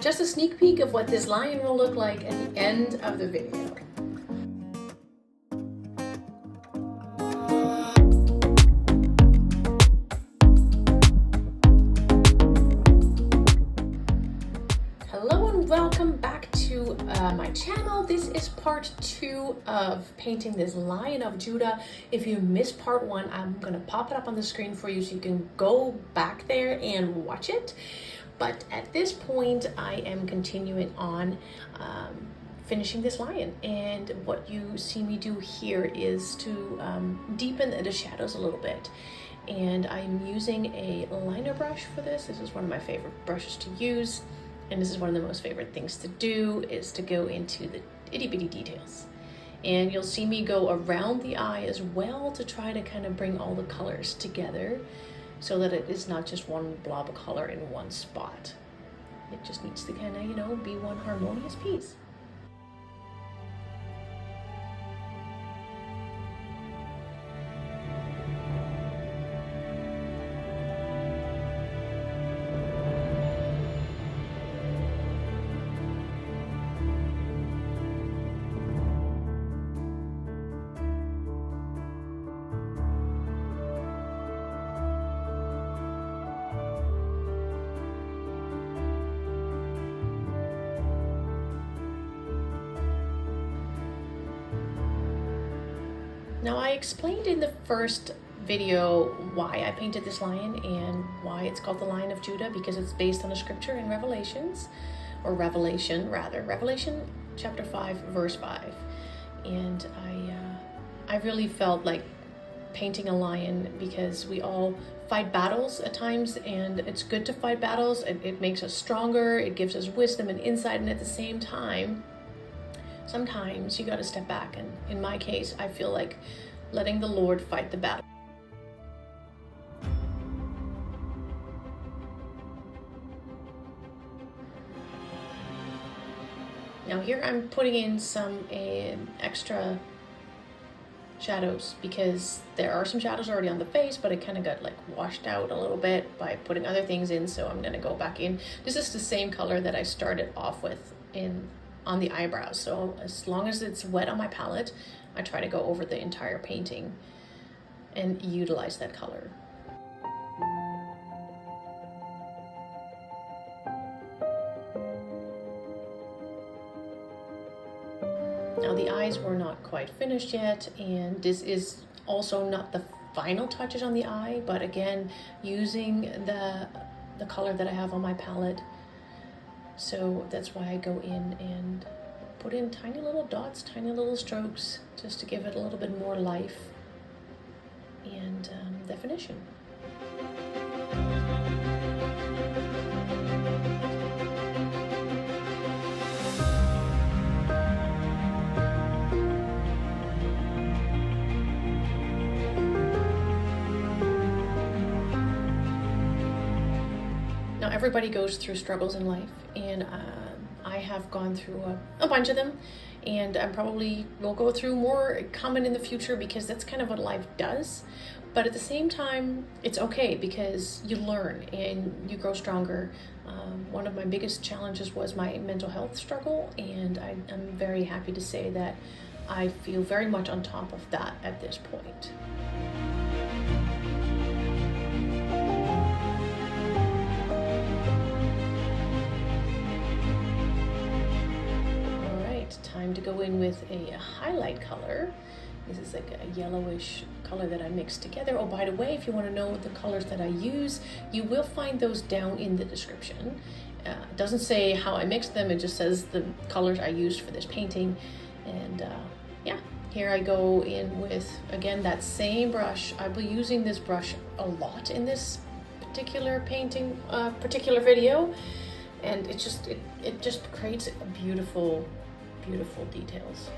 Just a sneak peek of what this lion will look like at the end of the video. Hello and welcome back to my channel. This is part 2 of painting this Lion of Judah. If you missed part 1, I'm gonna pop it up on the screen for you so you can go back there and watch it. But at this point, I am continuing on finishing this lion. And what you see me do here is to deepen the shadows a little bit. And I'm using a liner brush for this. This is one of my favorite brushes to use. And this is one of the most favorite things to do, is to go into the itty bitty details. And you'll see me go around the eye as well to try to kind of bring all the colors together so that it is not just one blob of color in one spot. It just needs to kind of, you know, be one harmonious piece. Now, I explained in the first video why I painted this lion and why it's called the Lion of Judah, because it's based on a scripture in Revelation chapter 5 verse 5. And I really felt like painting a lion because we all fight battles at times, and it's good to fight battles. It makes us stronger, it gives us wisdom and insight, and at the same time, sometimes you got to step back, and in my case, I feel like letting the Lord fight the battle. Now here I'm putting in some extra shadows because there are some shadows already on the face, but it kind of got like washed out a little bit by putting other things in, so I'm gonna go back in. This is the same color that I started off with on the eyebrows, so as long as it's wet on my palette, I try to go over the entire painting and utilize that color. Now the eyes were not quite finished yet, and this is also not the final touches on the eye, but again, using the color that I have on my palette. So that's why I go in and put in tiny little dots, tiny little strokes, just to give it a little bit more life and definition. Now everybody goes through struggles in life, and I have gone through a bunch of them, and I probably will go through more common in the future because that's kind of what life does. But at the same time, it's okay because you learn and you grow stronger. One of my biggest challenges was my mental health struggle, and I'm very happy to say that I feel very much on top of that at this point. Time to go in with a highlight color. This is like a yellowish color that I mixed together. Oh, by the way, if you want to know the colors that I use, you will find those down in the description. It doesn't say how I mixed them, it just says the colors I used for this painting. And yeah, here I go in with, again, that same brush. I'll be using this brush a lot in this particular painting, particular video, and it just creates a beautiful details.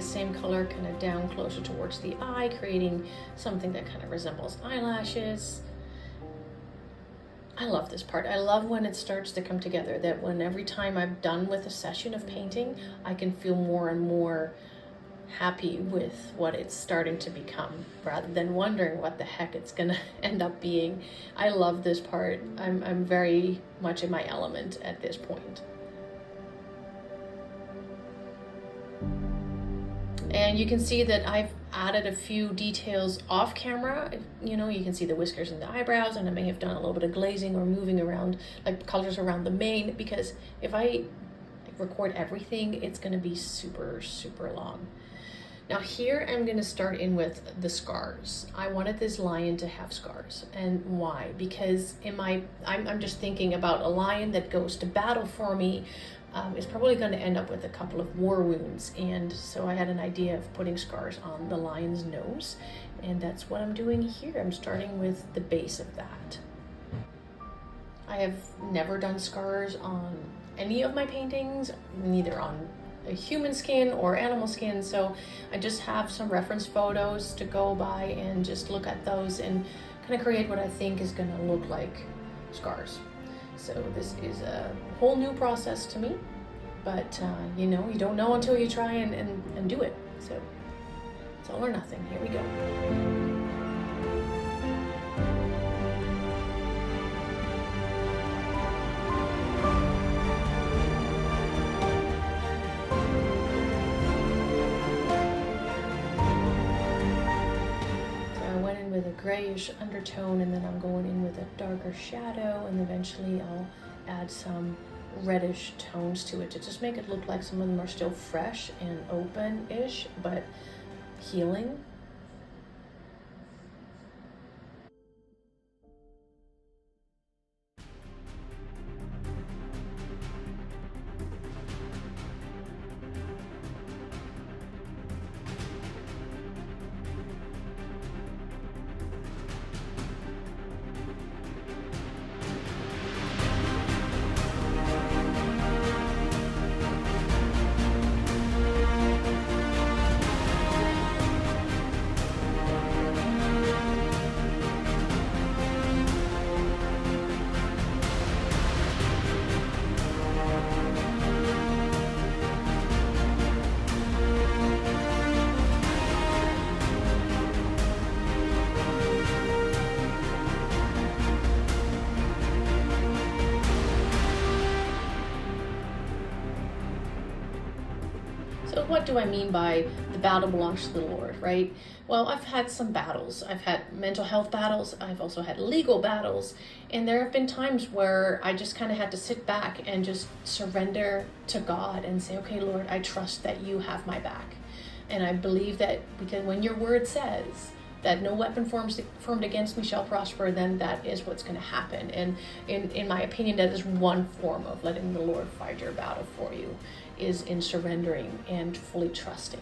the same color kind of down closer towards the eye, creating something that kind of resembles eyelashes. I love this part. I love when it starts to come together, that when every time I'm done with a session of painting, I can feel more and more happy with what it's starting to become, rather than wondering what the heck it's gonna end up being. I love this part. I'm very much in my element at this point. And you can see that I've added a few details off camera. You know, you can see the whiskers and the eyebrows, and I may have done a little bit of glazing or moving around, like colors around the mane, because if I record everything, it's gonna be super, super long. Now here I'm gonna start in with the scars. I wanted this lion to have scars. And why? Because I'm just thinking about a lion that goes to battle for me, is probably going to end up with a couple of war wounds, and so I had an idea of putting scars on the lion's nose, and that's what I'm doing here. I'm starting with the base of that. I have never done scars on any of my paintings, neither on a human skin or animal skin, so I just have some reference photos to go by and just look at those and kind of create what I think is going to look like scars. So this is a whole new process to me, but you know, you don't know until you try and do it. So it's all or nothing. Here we go. With a grayish undertone, and then I'm going in with a darker shadow, and eventually I'll add some reddish tones to it to just make it look like some of them are still fresh and open-ish, but healing. So what do I mean by the battle belongs to the Lord, right? Well, I've had some battles. I've had mental health battles. I've also had legal battles. And there have been times where I just kind of had to sit back and just surrender to God and say, okay, Lord, I trust that you have my back. And I believe that because when your word says that no weapon formed against me shall prosper, then that is what's going to happen. And in my opinion, that is one form of letting the Lord fight your battle for you, is in surrendering and fully trusting.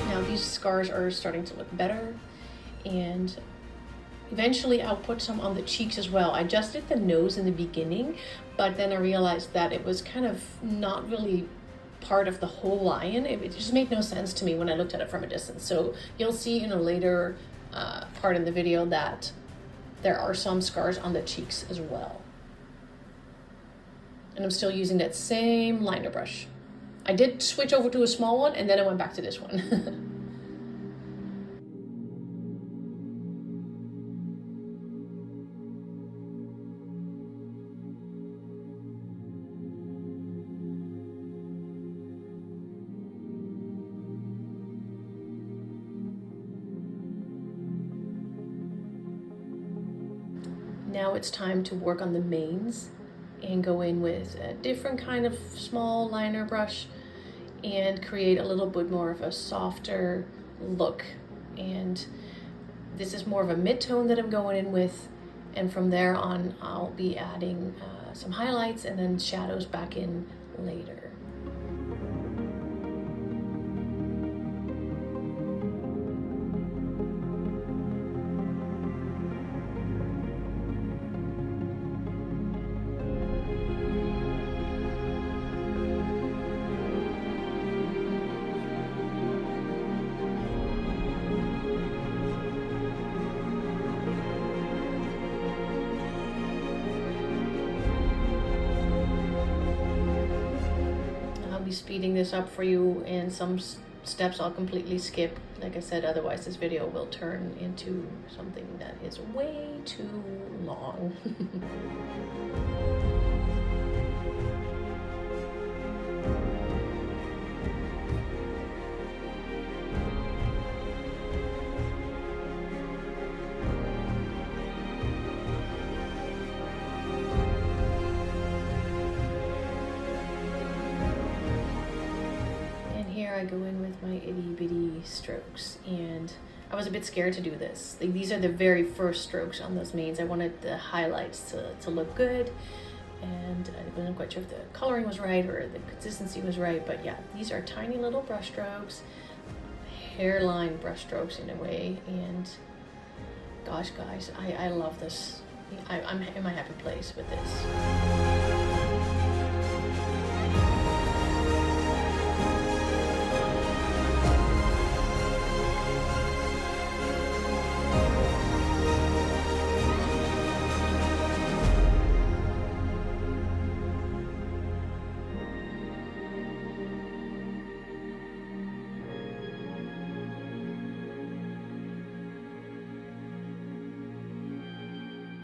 Now these scars are starting to look better, and eventually I'll put some on the cheeks as well. I just did the nose in the beginning, but then I realized that it was kind of not really part of the whole lion. It just made no sense to me when I looked at it from a distance. So you'll see in a later part in the video that there are some scars on the cheeks as well. And I'm still using that same liner brush. I did switch over to a small one, and then I went back to this one. Now it's time to work on the manes and go in with a different kind of small liner brush and create a little bit more of a softer look. And this is more of a mid-tone that I'm going in with, and from there on I'll be adding some highlights and then shadows back in later. speeding this up for you, and some steps I'll completely skip. Like I said, otherwise this video will turn into something that is way too long. I go in with my itty bitty strokes, and I was a bit scared to do this. Like, these are the very first strokes on those mains. I wanted the highlights to look good, and I wasn't quite sure if the coloring was right or the consistency was right, but yeah, these are tiny little brush strokes, hairline brush strokes in a way, and gosh guys, I love this. I'm in my happy place with this.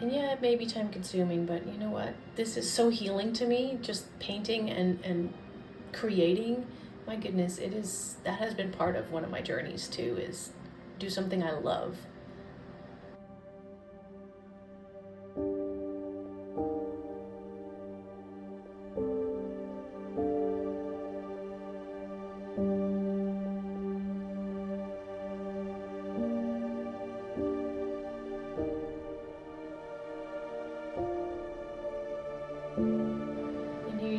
And yeah, it may be time consuming, but you know what? This is so healing to me, just painting and creating. My goodness, that has been part of one of my journeys too, is do something I love.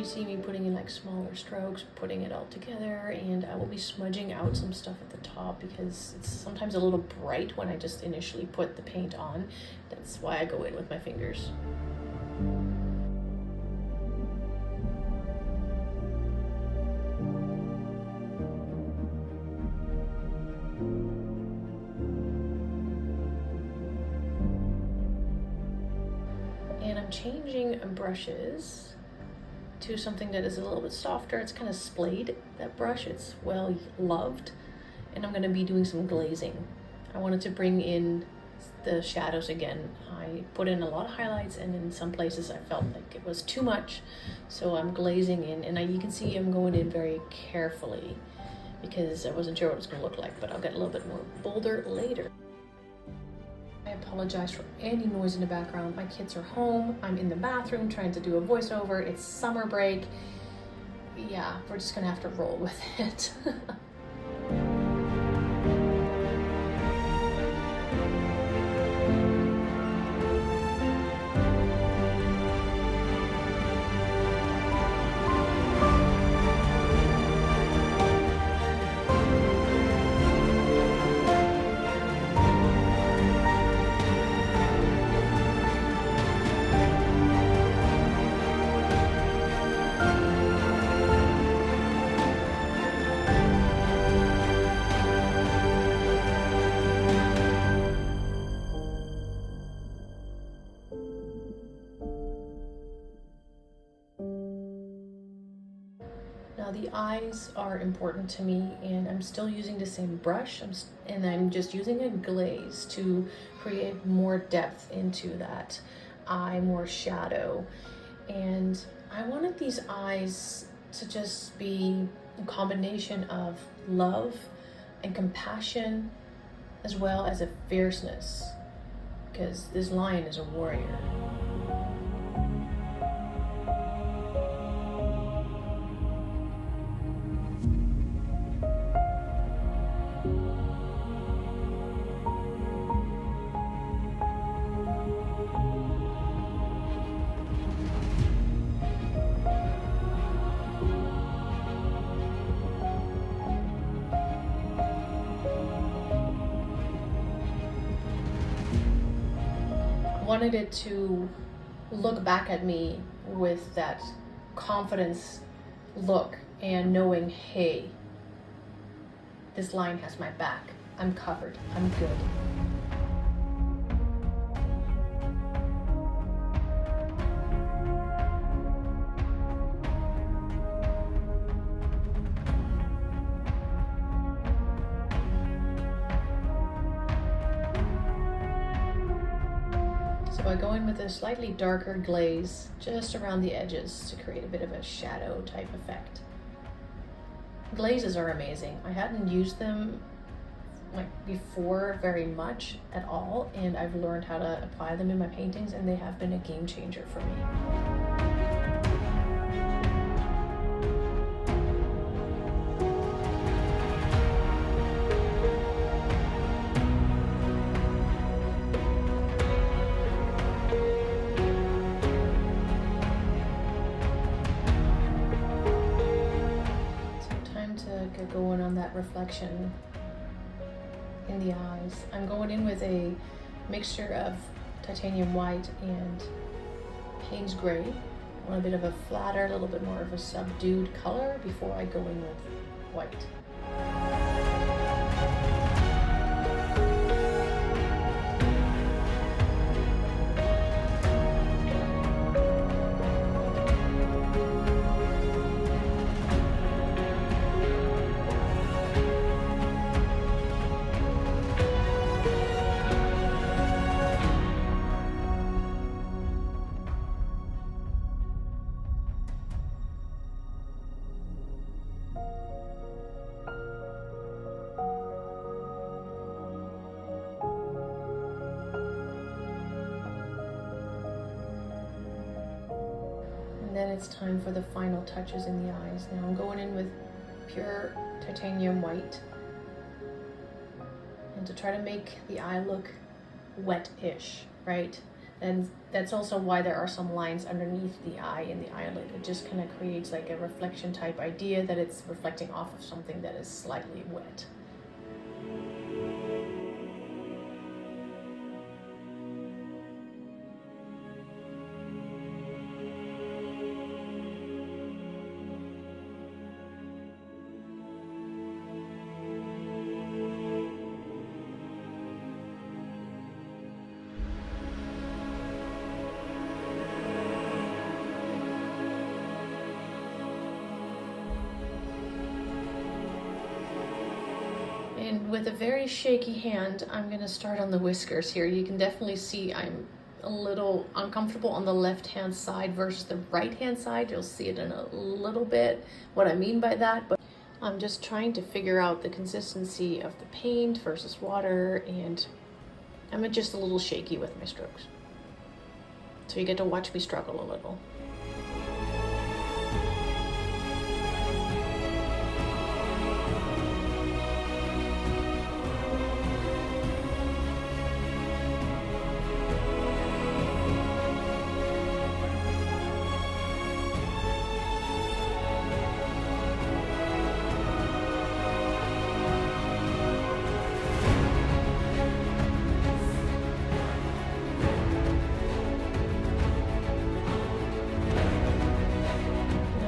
See me putting in like smaller strokes, putting it all together, and I will be smudging out some stuff at the top because it's sometimes a little bright when I just initially put the paint on. That's why I go in with my fingers. And I'm changing brushes to something that is a little bit softer. It's kind of splayed, that brush. It's well loved, and I'm going to be doing some glazing. I wanted to bring in the shadows again. I put in a lot of highlights, and in some places I felt like it was too much, so I'm glazing in, and you can see I'm going in very carefully because I wasn't sure what it was going to look like, but I'll get a little bit more bolder later. I apologize for any noise in the background. My kids are home. I'm in the bathroom trying to do a voiceover. It's summer break. Yeah, we're just gonna have to roll with it. Now the eyes are important to me, and I'm still using the same brush, and I'm just using a glaze to create more depth into that eye, more shadow. And I wanted these eyes to just be a combination of love and compassion, as well as a fierceness, because this lion is a warrior. Wanted it to look back at me with that confidence look and knowing, hey, this lion has my back. I'm covered. I'm good. So I go in with a slightly darker glaze just around the edges to create a bit of a shadow type effect. Glazes are amazing. I hadn't used them like before very much at all, and I've learned how to apply them in my paintings, and they have been a game changer for me. Get going on that reflection in the eyes. I'm going in with a mixture of titanium white and Payne's gray. I want a bit of a flatter, a little bit more of a subdued color before I go in with white. Then it's time for the final touches in the eyes. Now I'm going in with pure titanium white, and to try to make the eye look wet-ish, right? And that's also why there are some lines underneath the eye and the eyelid. It just kind of creates like a reflection type idea that it's reflecting off of something that is slightly wet. And with a very shaky hand, I'm gonna start on the whiskers here. You can definitely see I'm a little uncomfortable on the left-hand side versus the right-hand side. You'll see it in a little bit, what I mean by that, but I'm just trying to figure out the consistency of the paint versus water, and I'm just a little shaky with my strokes. So you get to watch me struggle a little.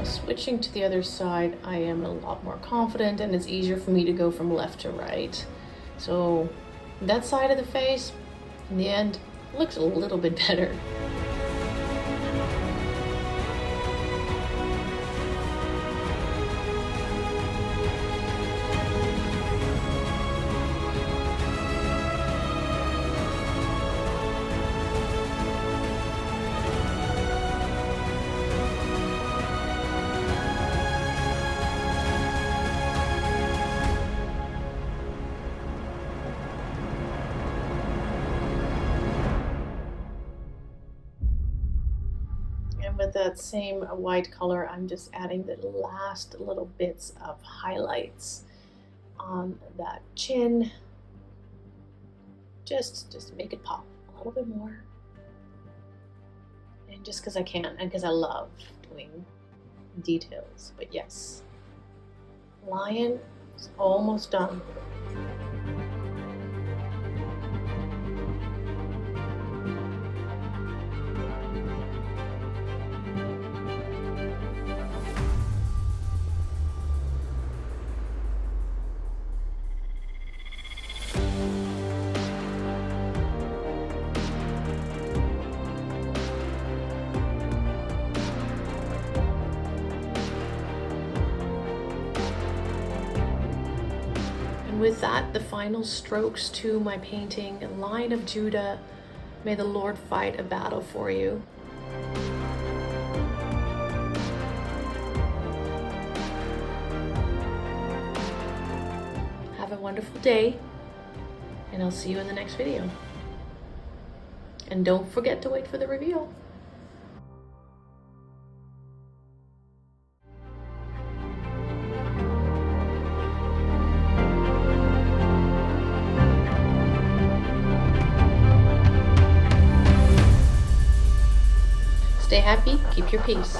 Switching to the other side, I am a lot more confident, and it's easier for me to go from left to right. So that side of the face, in the end, looks a little bit better. With that same white color, I'm just adding the last little bits of highlights on that chin. Just make it pop a little bit more. And just because I can, and because I love doing details. But yes, lion is almost done. With that, the final strokes to my painting, Lion of Judah, May the Lord fight a battle for you. Have a wonderful day, and I'll see you in the next video. And don't forget to wait for the reveal. Stay happy, keep your peace.